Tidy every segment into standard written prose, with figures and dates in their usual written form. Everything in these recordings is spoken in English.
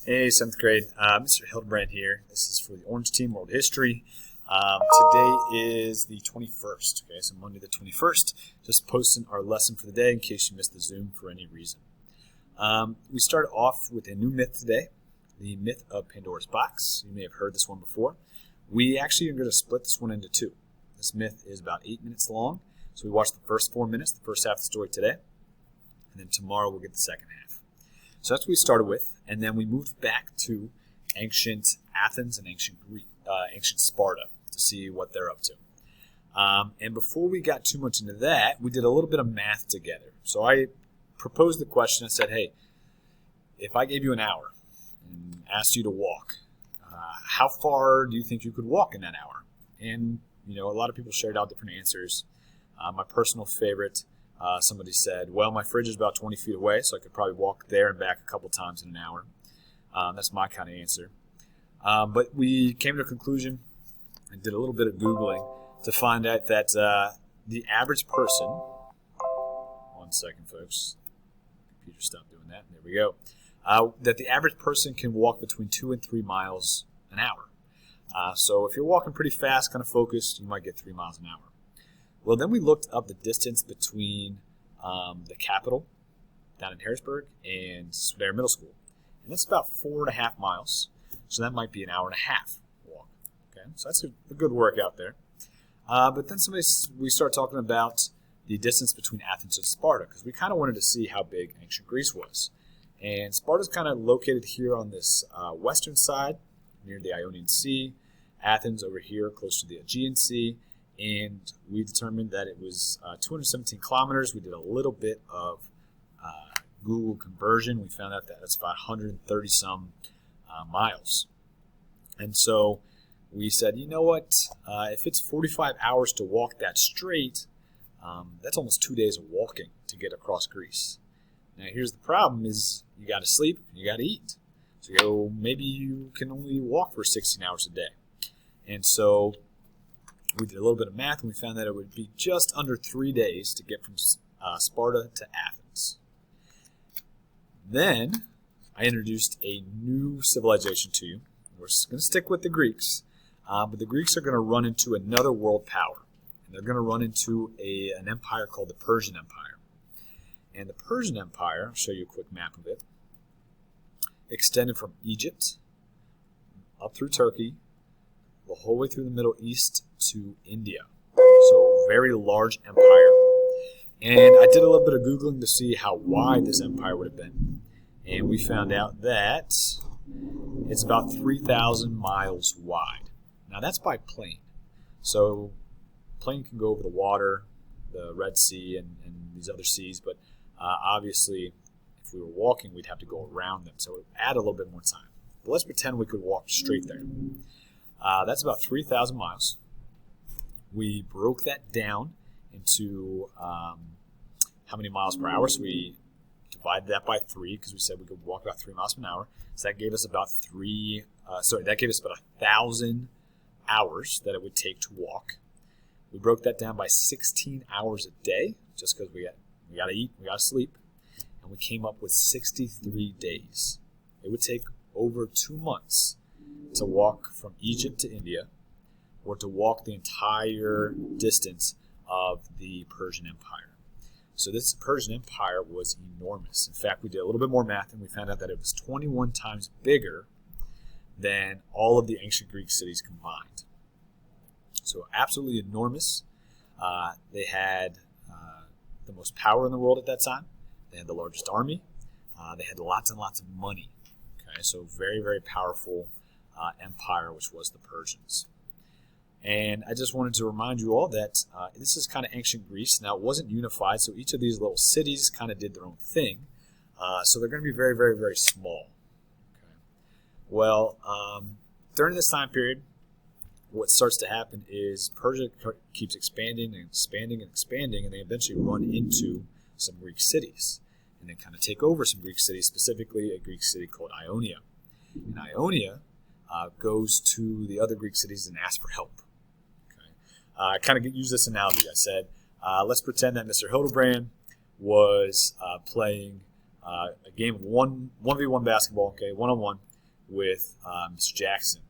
Hey, 7th grade. Mr. Hildebrand here. This is for the Orange Team World History. Today is the 21st, okay, so Monday the 21st. Just posting our lesson for the day in case you missed the Zoom for any reason. We start off with a new myth today, the myth of Pandora's box. You may have heard this one before. We actually are going to split this one into two. This myth is about 8 minutes long, so we watch the first 4 minutes, the first half of the story today, and then tomorrow we'll get the second half. So that's what we started with, and then we moved back to ancient Athens and ancient Sparta to see what they're up to. And before we got too much into that, we did a little bit of math together. So I proposed the question. I said, hey, if I gave you an hour and asked you to walk, how far do you think you could walk in that hour? And, a lot of people shared out different answers. My personal favorite, somebody said, well, my fridge is about 20 feet away, so I could probably walk there and back a couple times in an hour. That's my kind of answer. But we came to a conclusion and did a little bit of Googling to find out that the average person, 1 second, folks, computer stopped doing that, there we go, that the average person can walk between 2 and 3 miles an hour. So if you're walking pretty fast, kind of focused, you might get 3 miles an hour. Well, then we looked up the distance between the capital down in Harrisburg and their middle school. And that's about 4.5 miles. So that might be an hour and a half walk. Okay, so that's a good workout there. But then we started talking about the distance between Athens and Sparta, because we kind of wanted to see how big ancient Greece was. And Sparta's kind of located here on this western side, near the Ionian Sea. Athens over here, close to the Aegean Sea. And we determined that it was 217 kilometers. We did a little bit of Google conversion. We found out that it's about 130-some miles. And so we said, you know what? If it's 45 hours to walk that straight, that's almost 2 days of walking to get across Greece. Now, here's the problem is you got to sleep, you got to eat. So maybe you can only walk for 16 hours a day. And so we did a little bit of math, and we found that it would be just under 3 days to get from Sparta to Athens. Then I introduced a new civilization to you. We're going to stick with the Greeks, but the Greeks are going to run into another world power, and they're going to run into an empire called the Persian Empire. And the Persian Empire, I'll show you a quick map of it, extended from Egypt up through Turkey, the whole way through the Middle East to India. So very large empire. And I did a little bit of Googling to see how wide this empire would have been. And we found out that it's about 3,000 miles wide. Now that's by plane. So plane can go over the water, the Red Sea, and these other seas. But obviously, if we were walking, we'd have to go around them. So it would add a little bit more time. But let's pretend we could walk straight there. That's about 3,000 miles. We broke that down into how many miles per hour. So we divided that by 3 because we said we could walk about 3 miles per hour. So that gave us about 1,000 hours that it would take to walk. We broke that down by 16 hours a day, just because we got to eat, we got to sleep, and we came up with 63 days. It would take over 2 months to walk from Egypt to India, or to walk the entire distance of the Persian Empire. So this Persian Empire was enormous. In fact, we did a little bit more math, and we found out that it was 21 times bigger than all of the ancient Greek cities combined. So absolutely enormous. They had the most power in the world at that time. They had the largest army. They had lots and lots of money. Okay, so very, very powerful empire, which was the Persians. And I just wanted to remind you all that this is kind of ancient Greece. Now, it wasn't unified, so each of these little cities kind of did their own thing. So they're going to be very, very, very small. Okay. Well, during this time period, what starts to happen is Persia keeps expanding and expanding and expanding, and they eventually run into some Greek cities. And they kind of take over some Greek cities, specifically a Greek city called Ionia. And Ionia goes to the other Greek cities and asks for help. Okay. I kind of use this analogy. I said, let's pretend that Mr. Hildebrand was playing a game of 1v1 basketball, okay, one-on-one, with Mr. Jackson,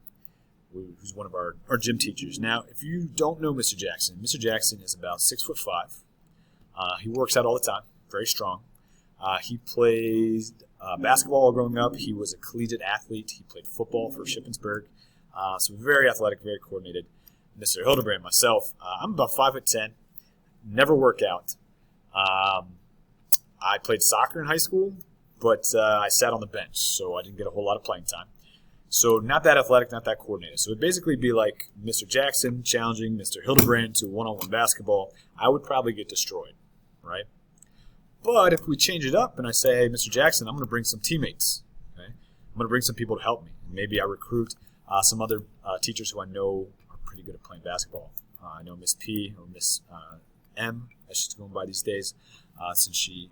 who's one of our gym teachers. Now, if you don't know Mr. Jackson is about 6'5". He works out all the time, very strong. He plays basketball growing up. He was a collegiate athlete. He played football for Shippensburg. So very athletic, very coordinated. Mr. Hildebrand, myself, I'm about 5'10", never work out. I played soccer in high school, but I sat on the bench, so I didn't get a whole lot of playing time. So not that athletic, not that coordinated. So it'd basically be like Mr. Jackson challenging Mr. Hildebrand to one-on-one basketball. I would probably get destroyed, right? But if we change it up and I say, hey, Mr. Jackson, I'm going to bring some teammates. Okay? I'm going to bring some people to help me. Maybe I recruit some other teachers who I know are pretty good at playing basketball. I know Miss P or Miss M, as she's going by these days, since she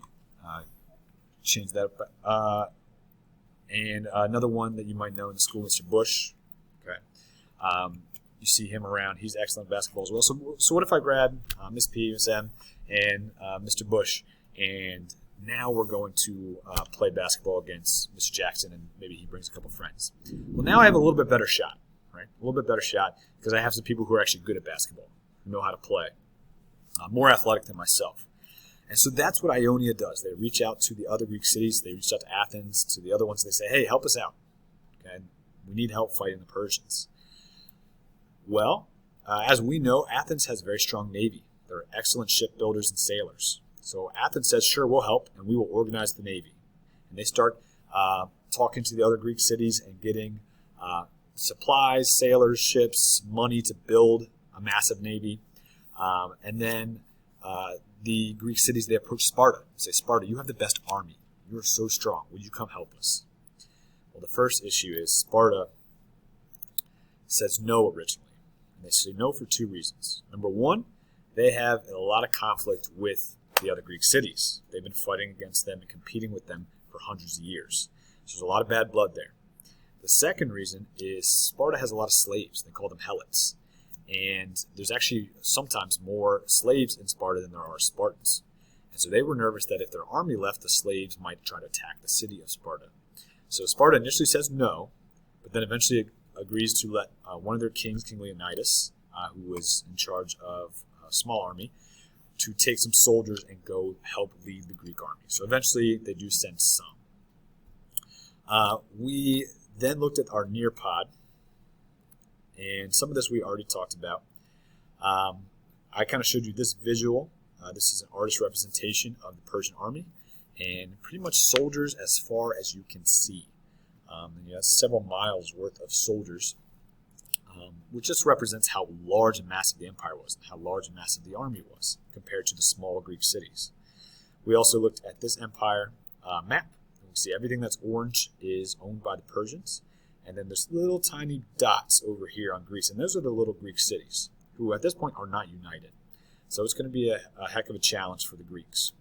changed that up. And another one that you might know in the school, Mr. Bush. Okay, you see him around. He's excellent at basketball as well. So what if I grab Miss P, Miss M, and Mr. Bush, and now we're going to play basketball against Mr. Jackson, and maybe he brings a couple friends. Well, now I have a little bit better shot, right? A little bit better shot because I have some people who are actually good at basketball, who know how to play, more athletic than myself. And so that's what Ionia does. They reach out to the other Greek cities. They reach out to Athens, to the other ones. They say, hey, help us out. Okay? We need help fighting the Persians. Well, as we know, Athens has a very strong navy. They're excellent shipbuilders and sailors. So Athens says, sure, we'll help, and we will organize the navy. And they start talking to the other Greek cities and getting supplies, sailors, ships, money to build a massive navy. And then the Greek cities, they approach Sparta. They say, Sparta, you have the best army. You are so strong. Would you come help us? Well, the first issue is Sparta says no originally. And they say no for two reasons. Number one, they have a lot of conflict with the other Greek cities. They've been fighting against them and competing with them for hundreds of years. So there's a lot of bad blood there. The second reason is Sparta has a lot of slaves. They call them helots. And there's actually sometimes more slaves in Sparta than there are Spartans. And so they were nervous that if their army left, the slaves might try to attack the city of Sparta. So Sparta initially says no, but then eventually agrees to let one of their kings, King Leonidas, who was in charge of a small army, to take some soldiers and go help lead the Greek army. So eventually they do send some. We then looked at our Nearpod, and some of this we already talked about. I kind of showed you this visual. This is an artist representation of the Persian army, and pretty much soldiers as far as you can see. That's several miles worth of soldiers, which just represents how large and massive the empire was, and how large and massive the army was compared to the small Greek cities. We also looked at this empire map. You can see everything that's orange is owned by the Persians. And then there's little tiny dots over here on Greece. And those are the little Greek cities who at this point are not united. So it's going to be a heck of a challenge for the Greeks.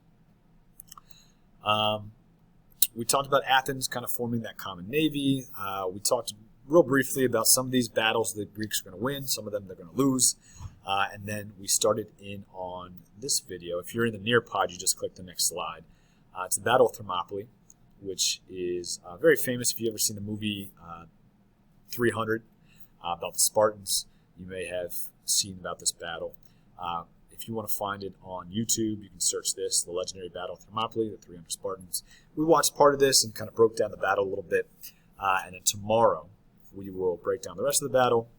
We talked about Athens kind of forming that common navy. We talked real briefly about some of these battles the Greeks are going to win. Some of them they're going to lose. And then we started in on this video. If you're in the Nearpod, you just click the next slide. It's the Battle of Thermopylae, which is very famous. If you've ever seen the movie 300 about the Spartans, you may have seen about this battle. If you want to find it on YouTube, you can search this, the legendary Battle of Thermopylae, the 300 Spartans. We watched part of this and kind of broke down the battle a little bit. And then tomorrow, we will break down the rest of the battle.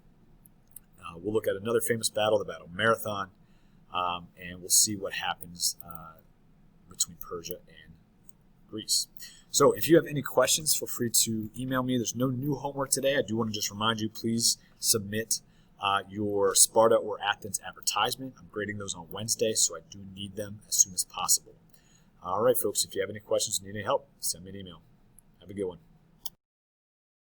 We'll look at another famous battle, the Battle of Marathon, and we'll see what happens between Persia and Greece. So if you have any questions, feel free to email me. There's no new homework today. I do want to just remind you, please submit your Sparta or Athens advertisement. I'm grading those on Wednesday, so I do need them as soon as possible. All right, folks, if you have any questions or need any help, send me an email. Have a good one.